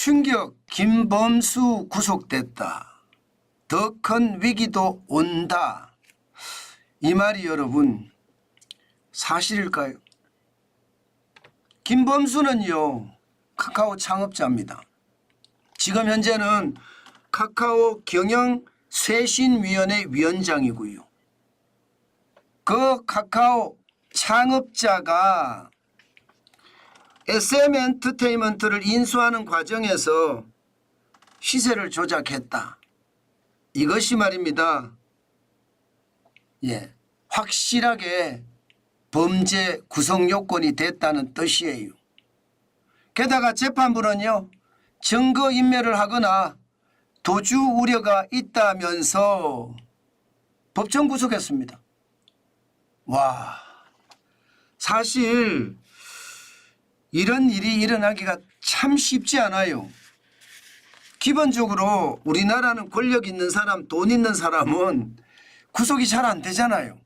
충격, 김범수 구속됐다. 더 큰 위기도 온다. 이 말이 여러분 사실일까요? 김범수는요 카카오 창업자입니다. 지금 현재는 카카오 경영쇄신위원회 위원장이고요. 그 카카오 창업자가 SM엔터테인먼트를 인수하는 과정에서 시세를 조작했다. 이것이 말입니다. 확실하게 범죄 구성 요건이 됐다는 뜻이에요. 게다가 재판부는요 증거인멸을 하거나 도주 우려가 있다면서 법정 구속했습니다. 와, 사실 이런 일이 일어나기가 참 쉽지 않아요. 기본적으로 우리나라는 권력 있는 사람, 돈 있는 사람은 구속이 잘 안 되잖아요.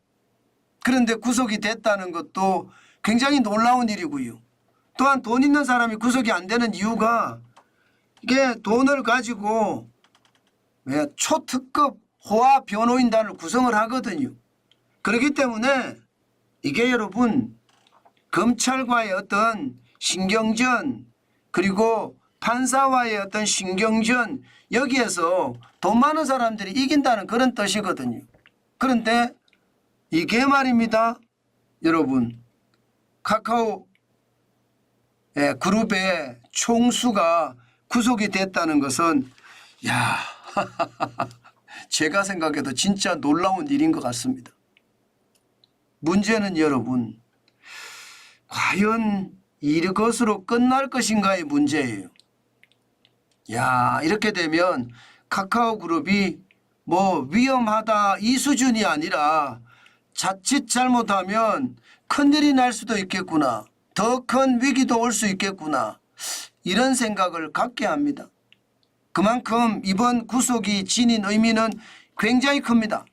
그런데 구속이 됐다는 것도 굉장히 놀라운 일이고요. 또한 돈 있는 사람이 구속이 안 되는 이유가 이게 돈을 가지고 초특급 호화 변호인단을 구성을 하거든요. 그렇기 때문에 이게 여러분 검찰과의 어떤 신경전 그리고 판사와의 어떤 신경전 여기에서 돈 많은 사람들이 이긴다는 그런 뜻이거든요. 그런데 이게 말입니다. 여러분 카카오 그룹의 총수가 구속이 됐다는 것은 제가 생각해도 진짜 놀라운 일인 것 같습니다. 문제는 여러분 과연 이것으로 끝날 것인가의 문제예요. 이렇게 되면 카카오 그룹이 위험하다 이 수준이 아니라 자칫 잘못하면 큰일이 날 수도 있겠구나. 더 큰 위기도 올 수 있겠구나. 이런 생각을 갖게 합니다. 그만큼 이번 구속이 지닌 의미는 굉장히 큽니다.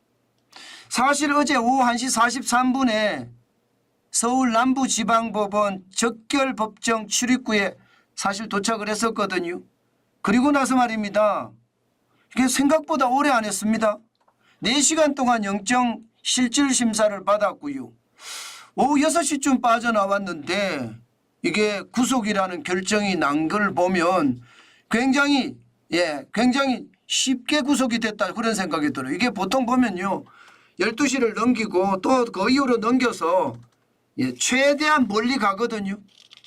사실 어제 오후 1시 43분에 서울 남부지방법원 적결법정 출입구에 사실 도착을 했었거든요. 그리고 나서 말입니다. 이게 생각보다 오래 안 했습니다. 4시간 동안 영장 실질 심사를 받았고요. 오후 6시쯤 빠져나왔는데 이게 구속이라는 결정이 난 걸 보면 굉장히 쉽게 구속이 됐다 그런 생각이 들어요. 이게 보통 보면요 12시를 넘기고 또 그 이후로 넘겨서 최대한 멀리 가거든요.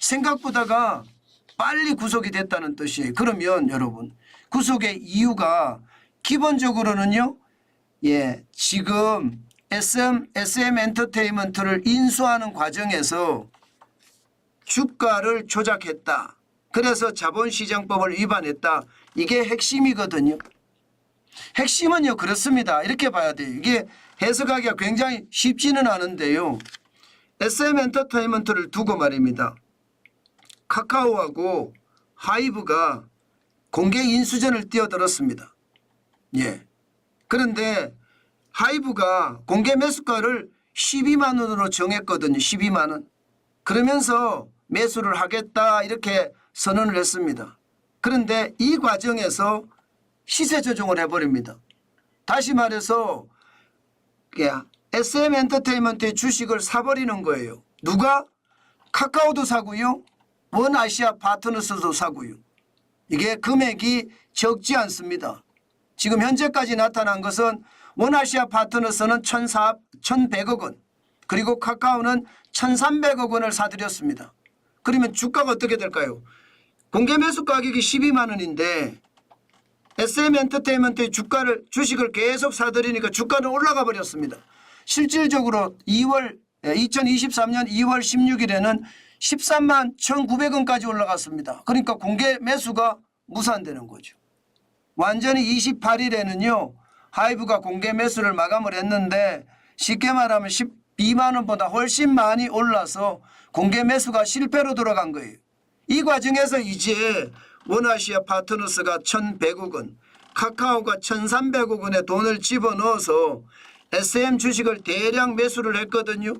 생각보다가 빨리 구속이 됐다는 뜻이에요. 그러면 여러분 구속의 이유가 기본적으로는요 지금 SM엔터테인먼트를 인수하는 과정에서 주가를 조작했다. 그래서 자본시장법을 위반했다. 이게 핵심이거든요. 핵심은요 그렇습니다. 이렇게 봐야 돼요. 이게 해석하기가 굉장히 쉽지는 않은데요. SM엔터테인먼트를 두고 말입니다. 카카오하고 하이브가 공개 인수전을 뛰어들었습니다. 그런데 하이브가 공개 매수가를 12만 원으로 정했거든요. 12만 원. 그러면서 매수를 하겠다 이렇게 선언을 했습니다. 그런데 이 과정에서 시세 조정을 해버립니다. 다시 말해서 SM엔터테인먼트의 주식을 사버리는 거예요. 누가? 카카오도 사고요. 원아시아 파트너스도 사고요. 이게 금액이 적지 않습니다. 지금 현재까지 나타난 것은 원아시아 파트너스는 1,100억 원 그리고 카카오는 1,300억 원을 사들였습니다. 그러면 주가가 어떻게 될까요? 공개 매수 가격이 12만 원인데 SM엔터테인먼트의 주식을 계속 사들이니까 주가는 올라가 버렸습니다. 실질적으로 2023년 2월 16일에는 13만 1,900원까지 올라갔습니다. 그러니까 공개 매수가 무산되는 거죠. 완전히 28일에는요. 하이브가 공개 매수를 마감을 했는데 쉽게 말하면 12만 원보다 훨씬 많이 올라서 공개 매수가 실패로 돌아간 거예요. 이 과정에서 이제 원아시아 파트너스가 1,100억 원, 카카오가 1,300억 원의 돈을 집어넣어서 SM 주식을 대량 매수를 했거든요.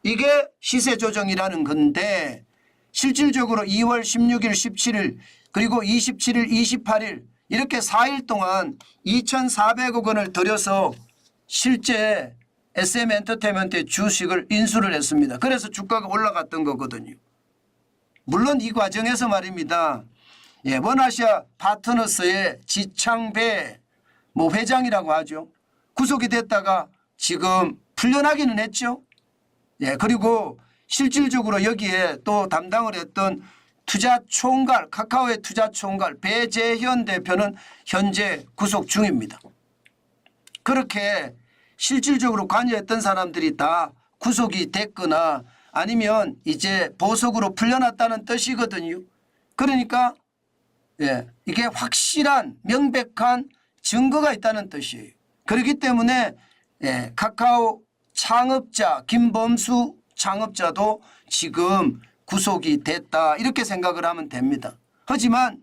이게 시세 조정이라는 건데 실질적으로 2월 16일, 17일 그리고 27일, 28일 이렇게 4일 동안 2,400억 원을 들여서 실제 SM엔터테인먼트의 주식을 인수를 했습니다. 그래서 주가가 올라갔던 거거든요. 물론 이 과정에서 말입니다. 예, 원아시아 파트너스의 지창배 회장이라고 하죠. 구속이 됐다가 지금 풀려나기는 했죠. 예, 그리고 실질적으로 여기에 또 담당을 했던 투자총괄, 카카오의 투자총괄 배재현 대표는 현재 구속 중입니다. 그렇게 실질적으로 관여했던 사람들이 다 구속이 됐거나 아니면 이제 보석으로 풀려났다는 뜻이거든요. 그러니까 예, 이게 확실한 명백한 증거가 있다는 뜻이에요. 그렇기 때문에 예, 카카오 창업자 김범수 창업자도 지금 구속이 됐다 이렇게 생각을 하면 됩니다. 하지만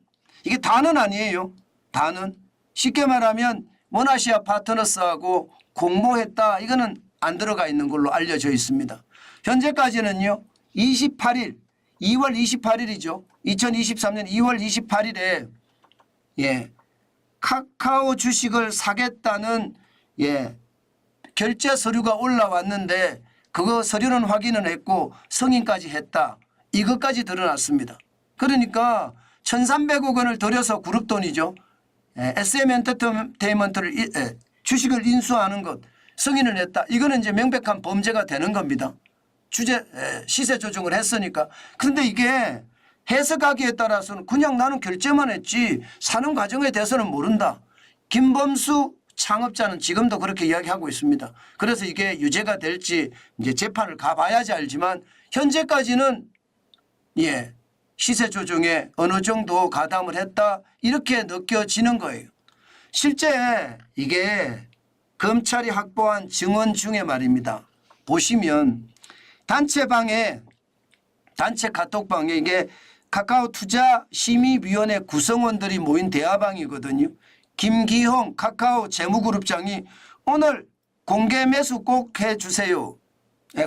이게 다는 아니에요. 다는 쉽게 말하면 원아시아 파트너스하고 공모했다 이거는 안 들어가 있는 걸로 알려져 있습니다. 현재까지는요 2월 28일이죠. 2023년 2월 28일에 예, 카카오 주식을 사겠다는 예, 결제 서류가 올라왔는데 그거 서류는 확인을 했고 승인까지 했다. 이것까지 드러났습니다. 그러니까 1,300억 원을 들여서 그룹 돈이죠. SM엔터테인먼트를 주식을 인수하는 것 승인을 했다. 이거는 이제 명백한 범죄가 되는 겁니다. 시세 조정을 했으니까. 그런데 이게 해석하기에 따라서는 그냥 나는 결제만 했지 사는 과정에 대해서는 모른다. 김범수 창업자는 지금도 그렇게 이야기하고 있습니다. 그래서 이게 유죄가 될지 이제 재판을 가봐야지 알지만 현재까지는 예, 시세 조정에 어느 정도 가담을 했다 이렇게 느껴지는 거예요. 실제 이게 검찰이 확보한 증언 중에 말입니다. 보시면 단체 카톡방에 이게 카카오 투자심의위원회 구성원들이 모인 대화방이거든요. 김기홍 카카오 재무그룹장이 오늘 공개 매수 꼭 해주세요.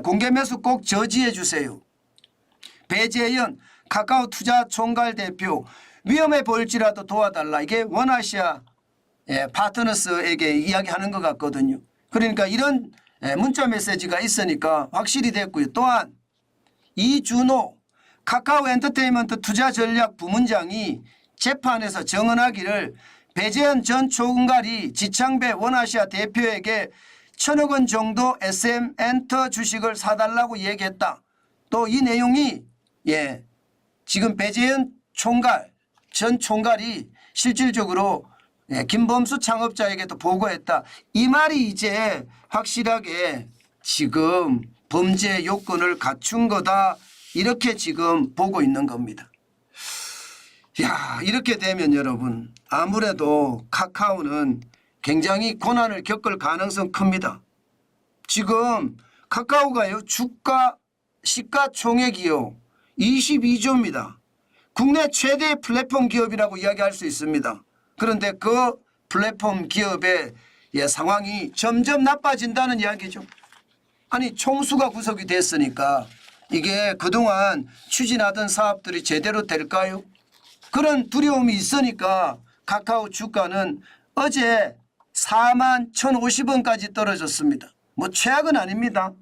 공개 매수 꼭 저지해 주세요. 배재현 카카오 투자총괄 대표 위험해 보일지라도 도와달라. 이게 원아시아 파트너스에게 이야기하는 것 같거든요. 그러니까 이런 문자 메시지가 있으니까 확실히 됐고요. 또한 이준호 카카오 엔터테인먼트 투자전략 부문장이 재판에서 증언하기를 배재현 전 총괄이 지창배 원아시아 대표에게 1,000억 원 정도 SM엔터 주식을 사달라고 얘기했다. 또 이 내용이 예, 지금 배재현 전 총괄이 실질적으로 김범수 창업자에게도 보고했다. 이 말이 이제 확실하게 지금 범죄 요건을 갖춘 거다. 이렇게 지금 보고 있는 겁니다. 야, 이렇게 되면 여러분 아무래도 카카오는 굉장히 고난을 겪을 가능성 큽니다. 지금 카카오가요 주가 시가총액이요 22조입니다. 국내 최대 플랫폼 기업이라고 이야기할 수 있습니다. 그런데 그 플랫폼 기업의 상황이 점점 나빠진다는 이야기죠. 아니 총수가 구속이 됐으니까 이게 그동안 추진하던 사업들이 제대로 될까요? 그런 두려움이 있으니까 카카오 주가는 어제 41,050원까지 떨어졌습니다. 뭐 최악은 아닙니다.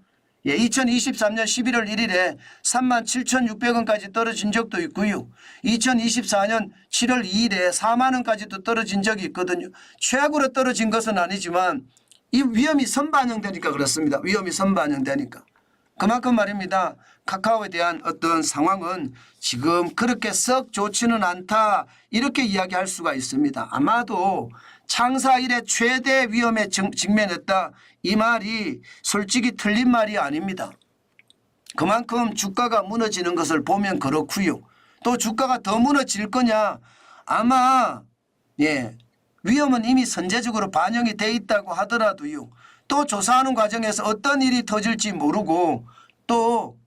2023년 11월 1일에 37,600원까지 떨어진 적도 있고요. 2024년 7월 2일에 4만 원까지도 떨어진 적이 있거든요. 최악으로 떨어진 것은 아니지만 이 위험이 선반영되니까 그렇습니다. 위험이 선반영되니까. 그만큼 말입니다. 카카오에 대한 어떤 상황은 지금 그렇게 썩 좋지는 않다 이렇게 이야기할 수가 있습니다. 아마도 창사 이래 최대 위험에 직면했다 이 말이 솔직히 틀린 말이 아닙니다. 그만큼 주가가 무너지는 것을 보면 그렇고요. 또 주가가 더 무너질 거냐 아마 위험은 이미 선제적으로 반영이 돼 있다고 하더라도요. 또 조사하는 과정에서 어떤 일이 터질지 모르고 또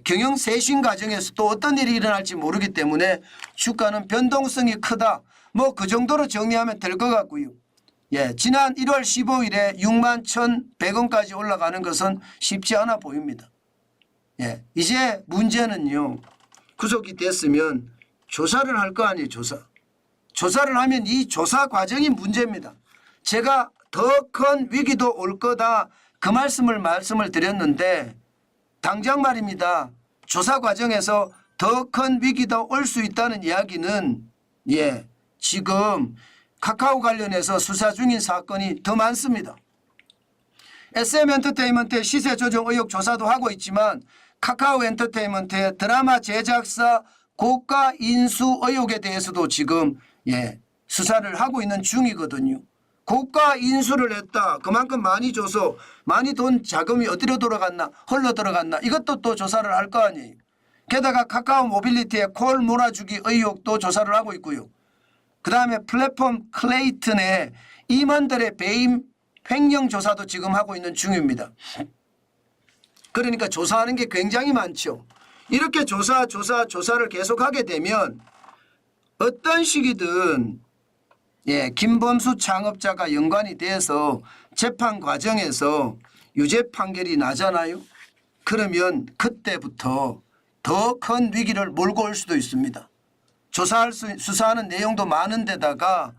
경영 쇄신 과정에서 또 어떤 일이 일어날지 모르기 때문에 주가는 변동성이 크다. 뭐 그 정도로 정리하면 될 것 같고요. 지난 1월 15일에 61,100원까지 올라가는 것은 쉽지 않아 보입니다. 이제 문제는요. 구속이 됐으면 조사를 할 거 아니에요. 조사를 하면 이 조사 과정이 문제입니다. 제가 더 큰 위기도 올 거다 그 말씀을 드렸는데 당장 말입니다. 조사 과정에서 더 큰 위기도 올 수 있다는 이야기는 지금 카카오 관련해서 수사 중인 사건이 더 많습니다. SM엔터테인먼트의 시세 조정 의혹 조사도 하고 있지만 카카오 엔터테인먼트의 드라마 제작사 고가 인수 의혹에 대해서도 지금 수사를 하고 있는 중이거든요. 고가 인수를 했다. 그만큼 많이 줘서 많이 돈 자금이 어디로 돌아갔나 흘러 들어갔나 이것도 또 조사를 할 거 아니에요. 게다가 카카오 모빌리티의 콜 몰아주기 의혹도 조사를 하고 있고요. 그다음에 플랫폼 클레이튼의 임원들의 배임 횡령 조사도 지금 하고 있는 중입니다. 그러니까 조사하는 게 굉장히 많죠. 이렇게 조사를 계속하게 되면 어떤 시기든 김범수 창업자가 연관이 돼서 재판 과정에서 유죄 판결이 나잖아요. 그러면 그때부터 더 큰 위기를 몰고 올 수도 있습니다. 수사하는 내용도 많은데다가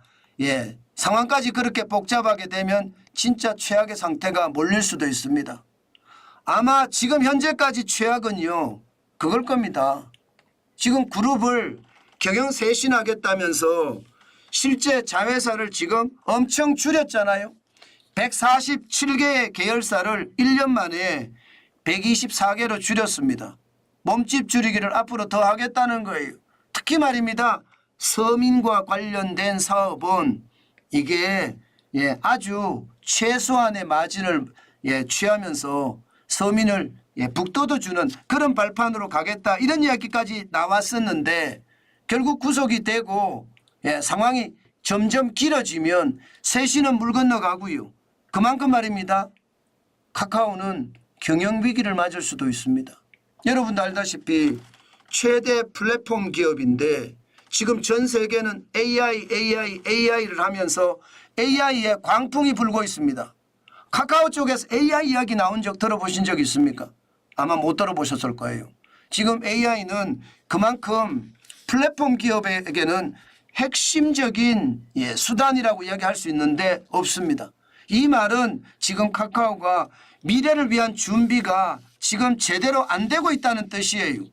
상황까지 그렇게 복잡하게 되면 진짜 최악의 상태가 몰릴 수도 있습니다. 아마 지금 현재까지 최악은요 그걸 겁니다. 지금 그룹을 경영 쇄신하겠다면서 실제 자회사를 지금 엄청 줄였잖아요. 147개의 계열사를 1년 만에 124개로 줄였습니다. 몸집 줄이기를 앞으로 더 하겠다는 거예요. 특히 말입니다. 서민과 관련된 사업은 이게 아주 최소한의 마진을 취하면서 서민을 북돋워주는 그런 발판으로 가겠다 이런 이야기까지 나왔었는데 결국 구속이 되고 상황이 점점 길어지면 쇄신은 물 건너가고요. 그만큼 말입니다. 카카오는 경영위기를 맞을 수도 있습니다. 여러분도 알다시피 최대 플랫폼 기업인데 지금 전 세계는 AI를 하면서 AI에 광풍이 불고 있습니다. 카카오 쪽에서 AI 이야기 나온 적 들어보신 적 있습니까? 아마 못 들어보셨을 거예요. 지금 AI는 그만큼 플랫폼 기업에게는 핵심적인 수단이라고 이야기할 수 있는데 없습니다. 이 말은 지금 카카오가 미래를 위한 준비가 지금 제대로 안 되고 있다는 뜻이에요.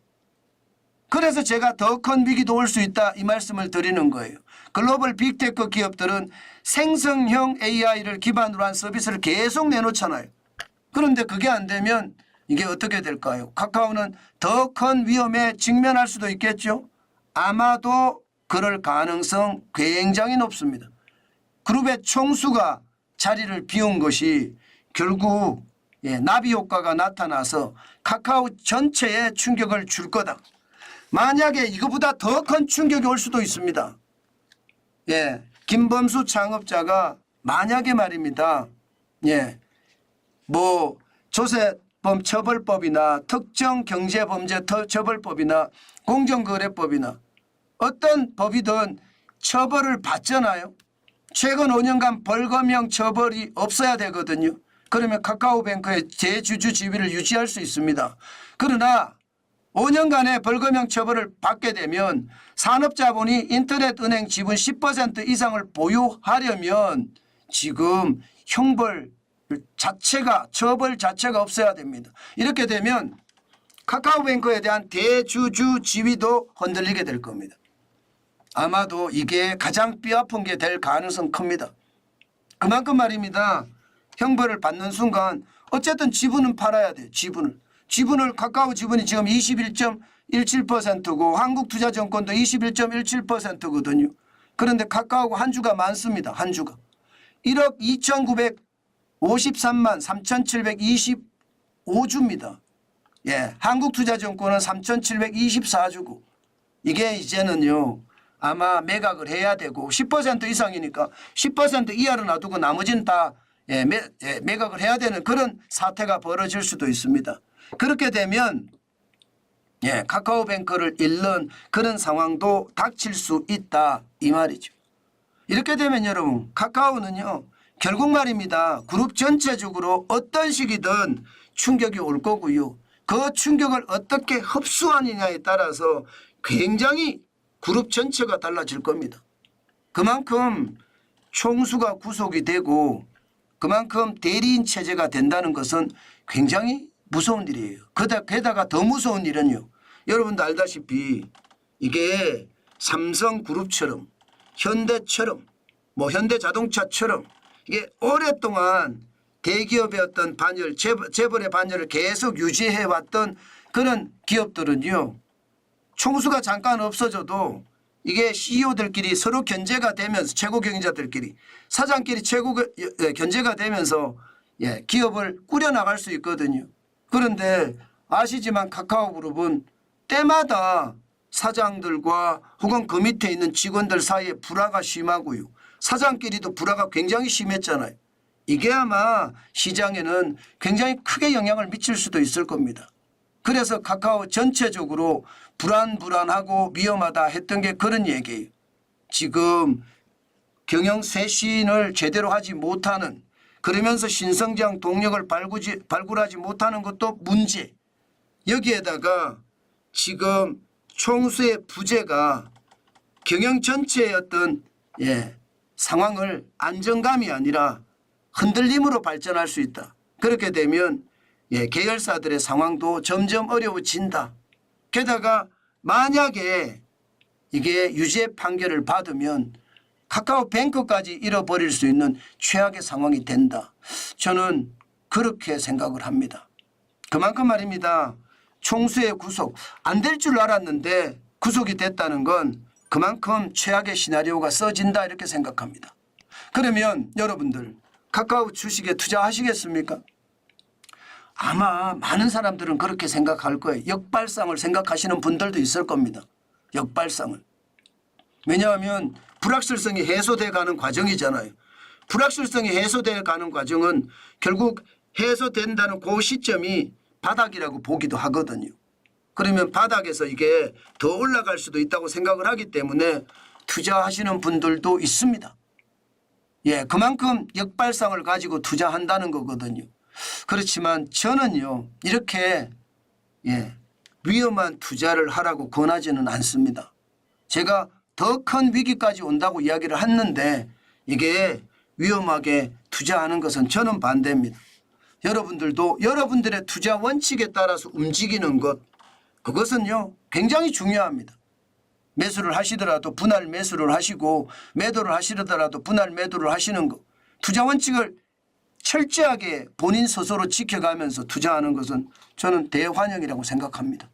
그래서 제가 더 큰 위기도 올 수 있다 이 말씀을 드리는 거예요. 글로벌 빅테크 기업들은 생성형 AI를 기반으로 한 서비스를 계속 내놓잖아요. 그런데 그게 안 되면 이게 어떻게 될까요? 카카오는 더 큰 위험에 직면할 수도 있겠죠. 아마도 그럴 가능성 굉장히 높습니다. 그룹의 총수가 자리를 비운 것이 결국 나비 효과가 나타나서 카카오 전체에 충격을 줄 거다. 만약에 이거보다 더 큰 충격이 올 수도 있습니다. 김범수 창업자가 만약에 말입니다. 조세범 처벌법이나 특정경제범죄 처벌법이나 공정거래법이나 어떤 법이든 처벌을 받잖아요. 최근 5년간 벌금형 처벌이 없어야 되거든요. 그러면 카카오뱅크의 대주주 지위를 유지할 수 있습니다. 그러나 5년간의 벌금형 처벌을 받게 되면 산업자본이 인터넷은행 지분 10% 이상을 보유하려면 지금 형벌 자체가 처벌 자체가 없어야 됩니다. 이렇게 되면 카카오뱅크에 대한 대주주 지위도 흔들리게 될 겁니다. 아마도 이게 가장 뼈아픈 게 될 가능성 큽니다. 그만큼 말입니다. 형벌을 받는 순간 어쨌든 지분은 팔아야 돼요. 지분을 카카오 지분이 지금 21.17%고 한국투자증권도 21.17%거든요. 그런데 카카오가 한 주가 많습니다. 한 주가. 1억 2,953만 3,725주입니다. 한국투자증권은 3,724주고 이게 이제는요. 아마 매각을 해야 되고 10% 이상이니까 10% 이하로 놔두고 나머지는 다 매각을 해야 되는 그런 사태가 벌어질 수도 있습니다. 그렇게 되면 카카오뱅크를 잃는 그런 상황도 닥칠 수 있다 이 말이죠. 이렇게 되면 여러분 카카오는요 결국 말입니다. 그룹 전체적으로 어떤 시기든 충격이 올 거고요. 그 충격을 어떻게 흡수하느냐에 따라서 굉장히 그룹 전체가 달라질 겁니다. 그만큼 총수가 구속이 되고 그만큼 대리인 체제가 된다는 것은 굉장히 무서운 일이에요. 게다가 더 무서운 일은요. 여러분도 알다시피 이게 삼성그룹처럼 현대처럼 뭐 현대자동차처럼 이게 오랫동안 대기업의 어떤 반열 재벌의 반열을 계속 유지해왔던 그런 기업들은요. 총수가 잠깐 없어져도 이게 CEO들끼리 서로 견제가 되면서 최고 경영자들끼리 사장끼리 최고 견제가 되면서 기업을 꾸려나갈 수 있거든요. 그런데 아시지만 카카오그룹은 때마다 사장들과 혹은 그 밑에 있는 직원들 사이에 불화가 심하고요. 사장끼리도 불화가 굉장히 심했잖아요. 이게 아마 시장에는 굉장히 크게 영향을 미칠 수도 있을 겁니다. 그래서 카카오 전체적으로 불안하고 위험하다 했던 게 그런 얘기예요. 지금 경영 쇄신을 제대로 하지 못하는 그러면서 신성장 동력을 발굴하지 못하는 것도 문제. 여기에다가 지금 총수의 부재가 경영 전체의 어떤 상황을 안정감이 아니라 흔들림으로 발전할 수 있다. 그렇게 되면 계열사들의 상황도 점점 어려워진다. 게다가 만약에 이게 유죄 판결을 받으면 카카오뱅크까지 잃어버릴 수 있는 최악의 상황이 된다. 저는 그렇게 생각을 합니다. 그만큼 말입니다. 총수의 구속 안 될 줄 알았는데 구속이 됐다는 건 그만큼 최악의 시나리오가 써진다 이렇게 생각합니다. 그러면 여러분들 카카오 주식에 투자하시겠습니까? 아마 많은 사람들은 그렇게 생각할 거예요. 역발상을 생각하시는 분들도 있을 겁니다. 역발상을. 왜냐하면 불확실성이 해소돼 가는 과정이잖아요. 불확실성이 해소돼 가는 과정은 결국 해소된다는 그 시점이 바닥이라고 보기도 하거든요. 그러면 바닥에서 이게 더 올라갈 수도 있다고 생각을 하기 때문에 투자하시는 분들도 있습니다. 그만큼 역발상을 가지고 투자한다는 거거든요. 그렇지만 저는요 이렇게 위험한 투자를 하라고 권하지는 않습니다. 제가 더 큰 위기까지 온다고 이야기를 했는데 이게 위험하게 투자하는 것은 저는 반대입니다. 여러분들도 여러분들의 투자 원칙에 따라서 움직이는 것 그것은요 굉장히 중요합니다. 매수를 하시더라도 분할 매수를 하시고 매도를 하시더라도 분할 매도를 하시는 것 투자 원칙을 철저하게 본인 스스로 지켜가면서 투자하는 것은 저는 대환영이라고 생각합니다.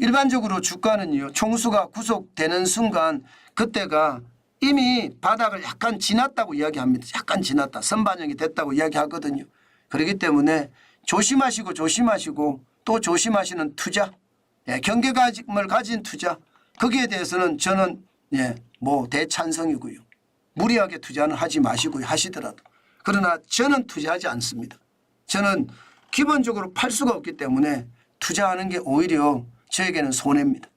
일반적으로 주가는요 총수가 구속되는 순간 그때가 이미 바닥을 약간 지났다고 이야기합니다. 약간 지났다. 선반영이 됐다고 이야기하거든요. 그렇기 때문에 조심하시고 또 조심하시는 투자 경계감을 가진 투자 거기에 대해서는 저는 대찬성이고요. 무리하게 투자는 하지 마시고요. 하시더라도. 그러나 저는 투자하지 않습니다. 저는 기본적으로 팔 수가 없기 때문에 투자하는 게 오히려 저에게는 손해입니다.